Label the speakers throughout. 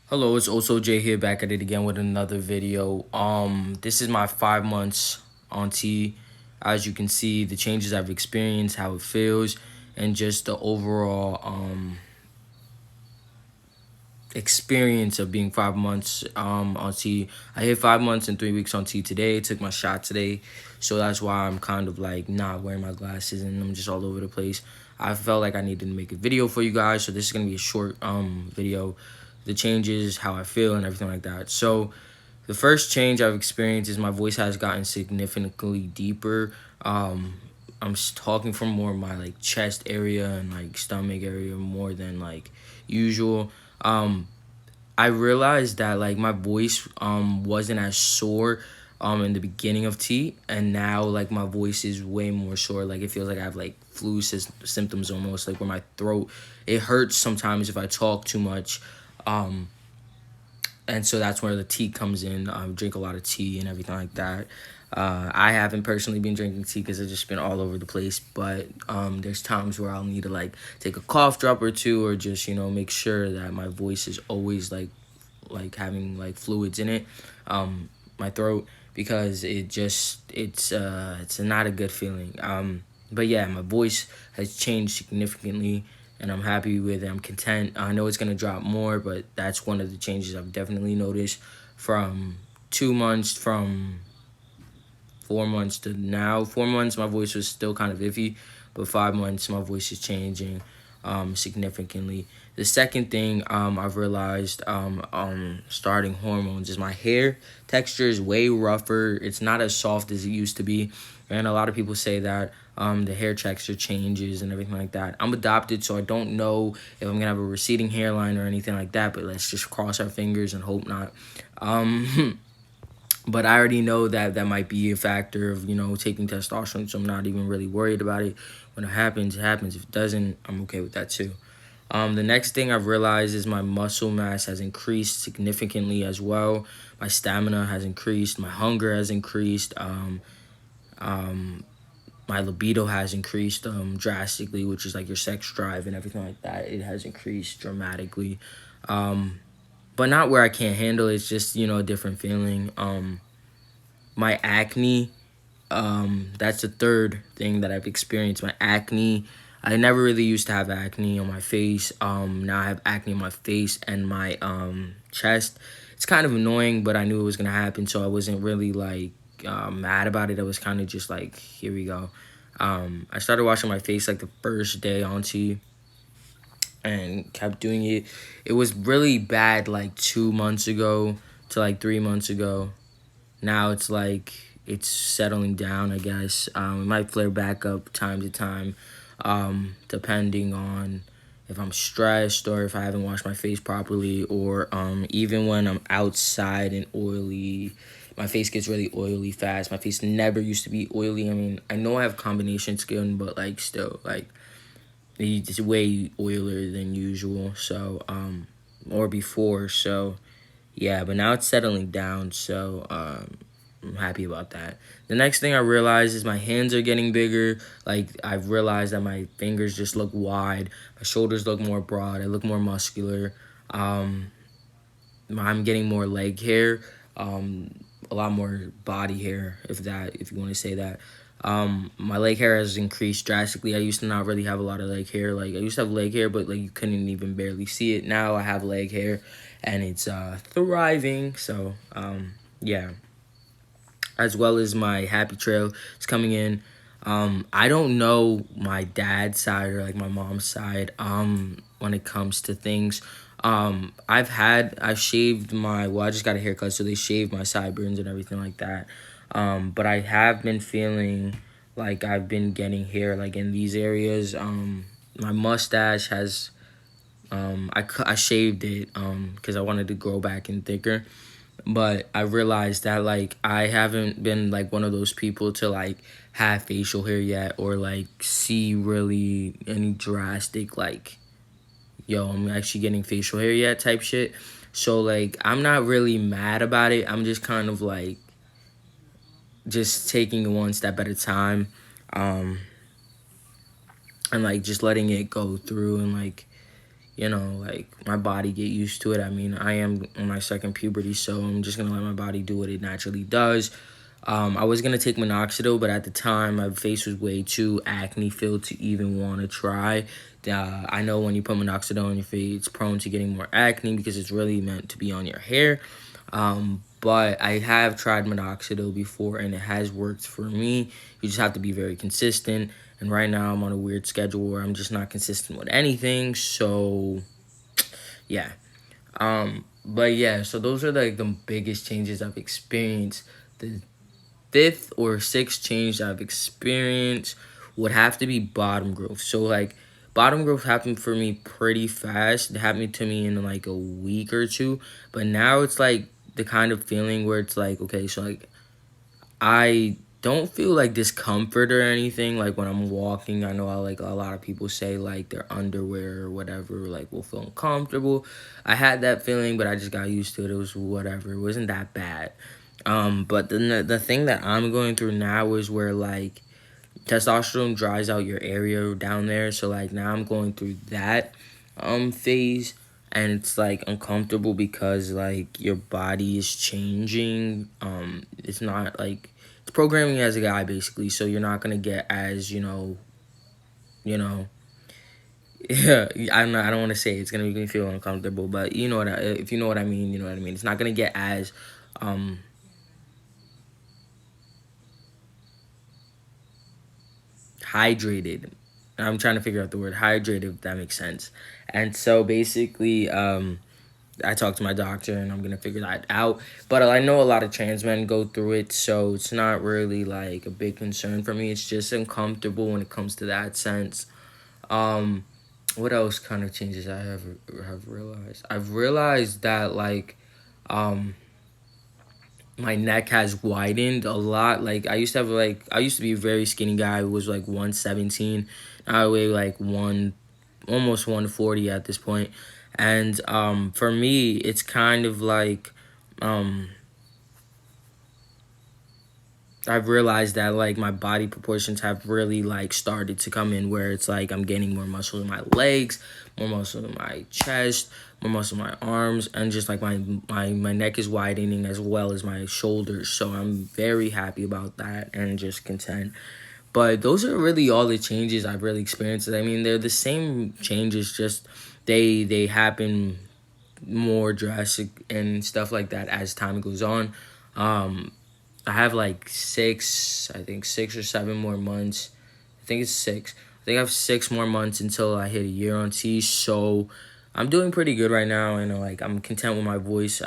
Speaker 1: Hello, it's also Jay here, back at it again with another video. This is my 5 months on T. As you can see, the changes I've experienced, how it feels, and just the overall experience of being 5 months on T. I hit 5 months and 3 weeks on T today. Took my shot today, so that's why I'm kind of like not wearing my glasses and I'm just all over the place. I felt like I needed to make a video for you guys, so this is gonna be a short video. The changes, how I feel, and everything like that. So the first change I've experienced is my voice has gotten significantly deeper. I'm talking from more of my like chest area and like stomach area more than like usual. Um, I realized that like my voice wasn't as sore in the beginning of T, and now like my voice is way more sore. Like it feels like I have like symptoms almost, like where my throat, it hurts sometimes if I talk too much. Um, and so that's where the tea comes in. I drink a lot of tea and everything like that. I haven't personally been drinking tea because I've just been all over the place, but there's times where I'll need to like take a cough drop or two, or just make sure that my voice is always like having like fluids in it, my throat, because it's not a good feeling. But yeah, my voice has changed significantly, and I'm happy with it. I'm content. I know it's gonna drop more, but that's one of the changes I've definitely noticed from 2 months, from 4 months to now. 4 months, my voice was still kind of iffy, but 5 months, my voice is changing significantly. The second thing I've realized starting hormones is my hair texture is way rougher. It's not as soft as it used to be, and a lot of people say that the hair texture changes and everything like that. I'm adopted, so I don't know if I'm gonna have a receding hairline or anything like that, but let's just cross our fingers and hope not. But I already know that that might be a factor of taking testosterone, so I'm not even really worried about it. When it happens, it happens. If it doesn't, I'm okay with that too. The next thing I've realized is my muscle mass has increased significantly as well. My stamina has increased. My hunger has increased. My libido has increased drastically, which is like your sex drive and everything like that. It has increased dramatically. But not where I can't handle it. It's just, a different feeling. My acne, that's the third thing that I've experienced. My acne, I never really used to have acne on my face. Now I have acne on my face and my chest. It's kind of annoying, but I knew it was gonna happen, so I wasn't really like mad about it. I was kind of just like, here we go. I started washing my face like the first day on T, and kept doing it. It was really bad like 2 months ago to like 3 months ago. Now it's like it's settling down, I guess. It might flare back up time to time, depending on if I'm stressed or if I haven't washed my face properly, or even when I'm outside and oily. My face gets really oily fast. My face never used to be oily. I mean, I know I have combination skin, but like still, like it's way oilier than usual. So, or before. So, yeah, but now it's settling down. So, I'm happy about that. The next thing I realized is my hands are getting bigger. Like, I've realized that my fingers just look wide. My shoulders look more broad. I look more muscular. I'm getting more leg hair. A lot more body hair, if you want to say that. My leg hair has increased drastically. I used to not really have a lot of leg hair. Like, I used to have leg hair, but like you couldn't even barely see it. Now I have leg hair, and it's thriving. So yeah, as well as my happy trail is coming in. I don't know my dad's side or like my mom's side when it comes to things. I've shaved I just got a haircut, so they shaved my sideburns and everything like that. But I have been feeling like I've been getting hair like in these areas. My mustache has, I shaved it because I wanted to grow back in thicker. But I realized that like I haven't been like one of those people to like have facial hair yet, or like see really any drastic like, yo, I'm actually getting facial hair yet type shit. So like I'm not really mad about it. I'm just kind of like just taking it one step at a time. Um and like just letting it go through, and like, like my body get used to it. I mean, I am on my second puberty, so I'm just gonna let my body do what it naturally does. I was gonna take minoxidil, but at the time my face was way too acne filled to even want to try. I know when you put minoxidil on your face, it's prone to getting more acne because it's really meant to be on your hair. But I have tried minoxidil before and it has worked for me. You just have to be very consistent. And right now I'm on a weird schedule where I'm just not consistent with anything. So yeah. But yeah, so those are like the biggest changes I've experienced. The fifth or sixth change I've experienced would have to be bottom growth. So like bottom growth happened for me pretty fast. It happened to me in like a week or two. But now it's like the kind of feeling where it's like, okay, so like I don't feel like discomfort or anything. Like when I'm walking, I know like a lot of people say like their underwear or whatever like will feel uncomfortable. I had that feeling, but I just got used to it. It was whatever. It wasn't that bad. But the thing that I'm going through now is where like testosterone dries out your area down there. So like now I'm going through that phase, and it's like uncomfortable because like your body is changing. It's not like it's programming as a guy basically, so you're not gonna get as you know yeah, I don't want to say it's gonna make me feel uncomfortable, but you know what if you know what I mean, you know what I mean. It's not gonna get as um hydrated. I'm trying to figure out the word hydrated, if that makes sense. And so basically, I talked to my doctor and I'm gonna figure that out. But I know a lot of trans men go through it, so it's not really like a big concern for me. It's just uncomfortable when it comes to that sense. Um, what else kind of changes I have realized? I've realized that like um my neck has widened a lot. Like I used to be a very skinny guy who was like 117. Now I weigh like almost 140 at this point. And for me it's kind of like um I've realized that like my body proportions have really like started to come in where it's like I'm gaining more muscle in my legs, more muscle in my chest, more muscle in my arms, and just like my neck is widening as well as my shoulders. So I'm very happy about that and just content. But those are really all the changes I've really experienced. I mean, they're the same changes, just they happen more drastic and stuff like that as time goes on. Um, I have like I think 6 or 7 more months. I think it's 6. I think I have 6 more months until I hit a year on T. So I'm doing pretty good right now, and like I'm content with my voice.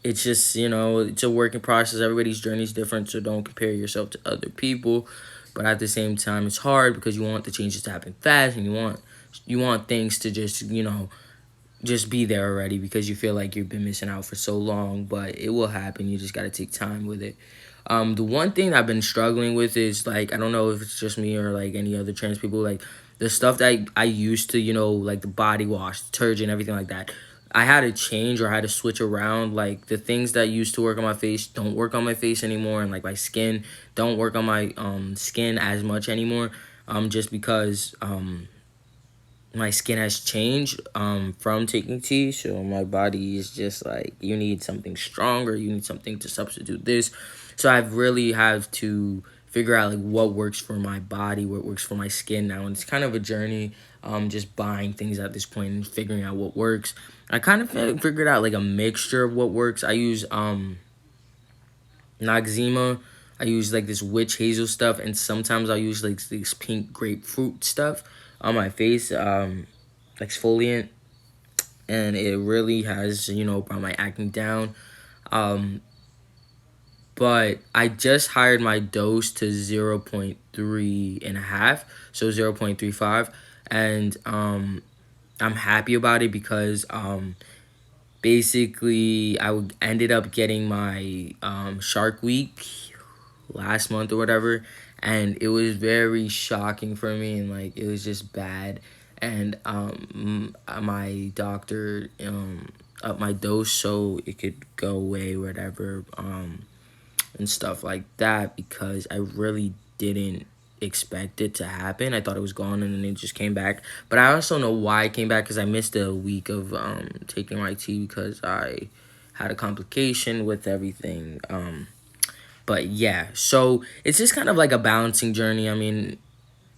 Speaker 1: It's just it's a working process. Everybody's journey is different, so don't compare yourself to other people. But at the same time, it's hard because you want the changes to happen fast, and you want things to just be there already because you feel like you've been missing out for so long, but it will happen. You just got to take time with it. The one thing I've been struggling with is like I don't know if it's just me or like any other trans people, like the stuff that I used to, like the body wash, detergent, everything like that. I had to change or I had to switch around. Like the things that used to work on my face don't work on my face anymore, and like my skin don't work on my skin as much anymore. Just because my skin has changed from taking tea, so my body is just like, you need something stronger, you need something to substitute this. So I've really have to figure out like what works for my body, what works for my skin now, and it's kind of a journey. Just buying things at this point and figuring out what works. I kind of figured out like a mixture of what works. I use Noxzema. I use like this witch hazel stuff, and sometimes I use like this pink grapefruit stuff on my face, exfoliant, and it really has brought my acne down. Um, but I just hired my dose to 0.3 and a half, so 0.35, and I'm happy about it because basically ended up getting my Shark Week last month or whatever, and it was very shocking for me, and like it was just bad. And my doctor upped my dose so it could go away, whatever, and stuff like that, because I really didn't. expect it to happen. I thought it was gone and then it just came back. But I also know why it came back, because I missed a week of taking my tea because I had a complication with everything. But yeah, so it's just kind of like a balancing journey. I mean,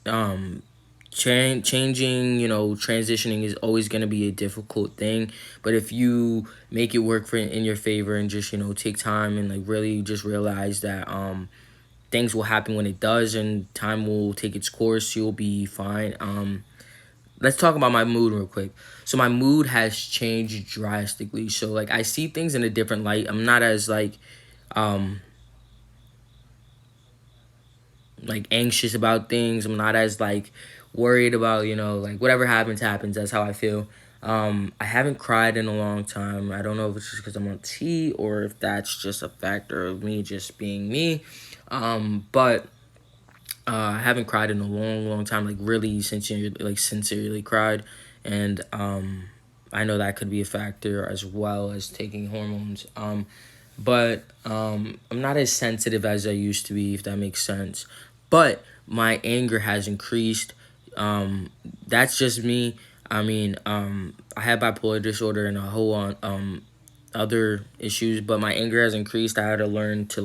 Speaker 1: um, changing, transitioning is always going to be a difficult thing. But if you make it work for in your favor and just, take time and like really just realize that things will happen when it does, and time will take its course, you'll be fine. Let's talk about my mood real quick. So my mood has changed drastically. So like I see things in a different light. I'm not as um anxious about things. I'm not as worried about, like whatever happens. That's how I feel. I haven't cried in a long time. I don't know if it's just because I'm on tea or if that's just a factor of me just being me. But I haven't cried in a long time, like really sincerely cried, and I know that could be a factor as well as taking hormones. But I'm not as sensitive as I used to be, if that makes sense. But my anger has increased. Um, that's just me. I mean, I have bipolar disorder and a whole other issues, but my anger has increased. I had to learn to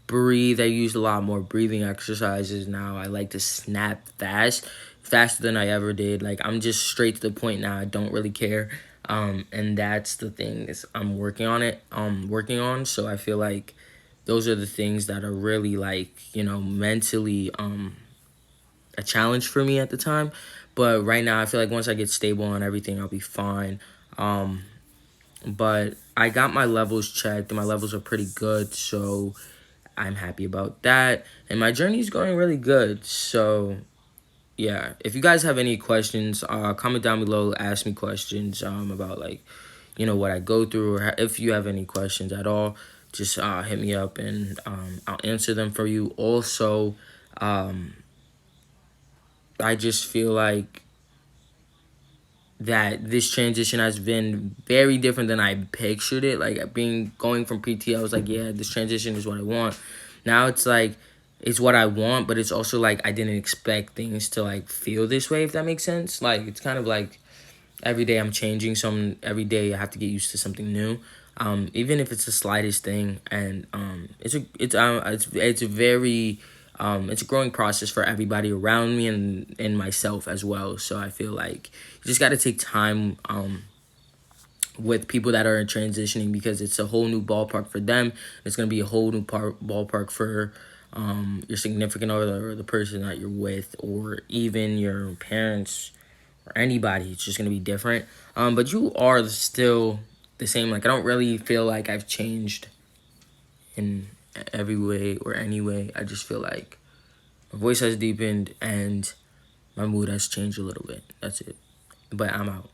Speaker 1: breathe. I used a lot more breathing exercises now. I like to snap faster than I ever did. Like I'm just straight to the point now. I don't really care. And that's the thing is I'm working on. So I feel like those are the things that are really mentally a challenge for me at the time. But right now I feel like once I get stable on everything, I'll be fine. Um, but I got my levels checked, and my levels are pretty good, so I'm happy about that. And my journey is going really good. So yeah, if you guys have any questions, comment down below. Ask me questions about what I go through, or if you have any questions at all, just hit me up and I'll answer them for you. Also, um, I just feel like that this transition has been very different than I pictured it. Like going from PT, I was like, yeah, this transition is what I want. Now it's like it's what I want, but it's also like I didn't expect things to feel this way, if that makes sense. Like it's kind of like every day I'm changing, so every day I have to get used to something new. Even if it's the slightest thing, and it's a very it's a growing process for everybody around me and myself as well. So I feel like you just got to take time with people that are transitioning, because it's a whole new ballpark for them. It's gonna be a whole new ballpark for your significant other, or the person that you're with, or even your parents or anybody. It's just gonna be different. But you are still the same. Like I don't really feel like I've changed in every way or any way. I just feel like my voice has deepened and my mood has changed a little bit. That's it. But I'm out.